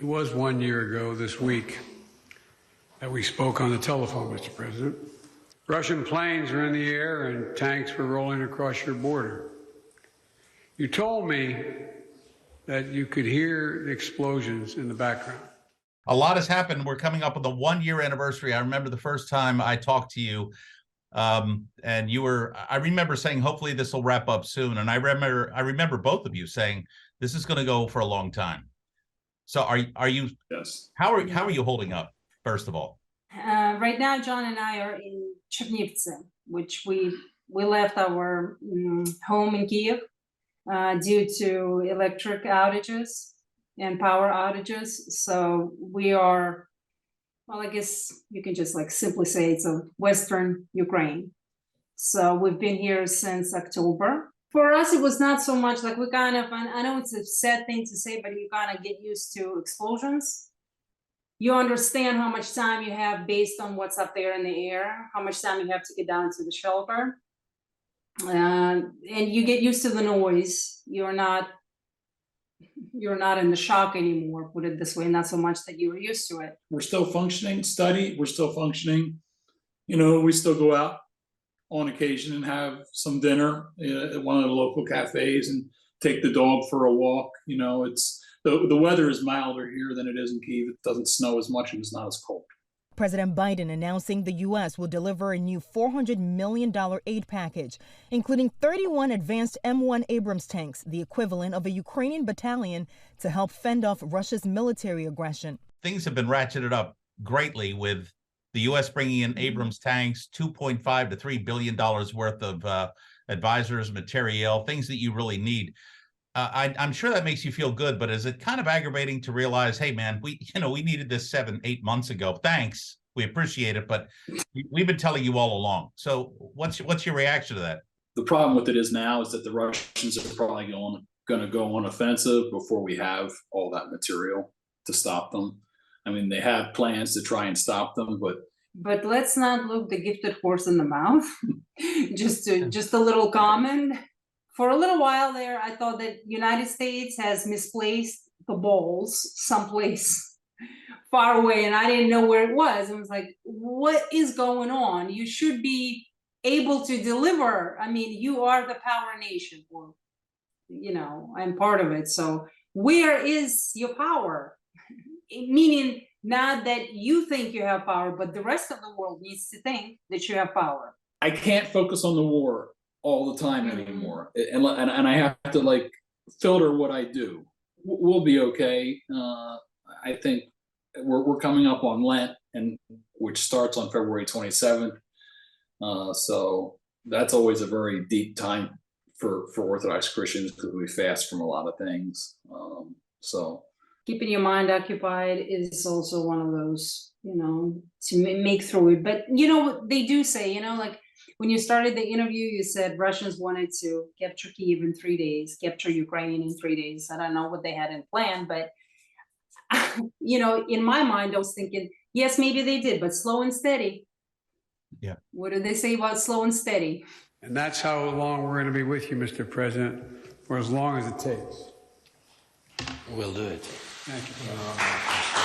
It was 1 year ago this week that we spoke on the telephone, Mr. President. Russian planes were in the air and tanks were rolling across your border. You told me that you could hear the explosions in the background. A lot has happened. We're coming up on the 1 year anniversary. I remember the first time I talked to you, and I remember saying, hopefully this will wrap up soon. And I remember both of you saying, this is going to go for a long time. So are you, Yes. How are you holding up, first of all? Right now, John and I are in Chernivtsi, which we left our home in Kyiv due to electric outages and power outages. So we are, well, I guess you can just like simply say it's a Western Ukraine. So we've been here since October. For us, it was not so much like we kind of, I know it's a sad thing to say, but you kind of get used to explosions. You understand how much time you have based on what's up there in the air, how much time you have to get down to the shelter. And you get used to the noise. You're not in the shock anymore, put it this way, not so much that you were used to it. We're still functioning, we're still functioning. You know, we still go out on occasion and have some dinner at one of the local cafes and take the dog for a walk. You know, it's the weather is milder here than it is in Kyiv. It doesn't snow as much and it's not as cold. President Biden announcing the U.S. will deliver a new $400 million aid package, including 31 advanced M1 Abrams tanks, the equivalent of a Ukrainian battalion, to help fend off Russia's military aggression. Things have been ratcheted up greatly with the U.S. bringing in Abrams tanks, $2.5 to $3 billion worth of advisors, materiel, things that you really need. I'm sure that makes you feel good, but is it kind of aggravating to realize, hey, man, we needed this 7-8 months ago. Thanks. We appreciate it, but we've been telling you all along. So what's your reaction to that? The problem with it is now is that the Russians are probably going to go on offensive before we have all that material to stop them. I mean, they have plans to try and stop them, but let's not look the gifted horse in the mouth. just a little comment. For a little while there, I thought that United States has misplaced the balls someplace far away, and I didn't know where it was. I was like, what is going on? You should be able to deliver. I mean, you are the power nation, or, you know, I'm part of it. So where is your power? Meaning not that you think you have power, but the rest of the world needs to think that you have power. I can't focus on the war all the time anymore, and I have to like filter what I do. We'll be okay. I think we're coming up on Lent, and which starts on February 27th. So that's always a very deep time for Orthodox Christians because we fast from a lot of things. So keeping your mind occupied is also one of those, you know, to make through it. But you know what they do say, you know, like when you started the interview, you said Russians wanted to capture Kyiv in 3 days, capture Ukraine in 3 days. I don't know what they had in plan, but you know, in my mind, I was thinking, yes, maybe they did, but slow and steady. Yeah. What do they say about slow and steady? And that's how long we're going to be with you, Mr. President, for as long as it takes. We'll do it. Thank you.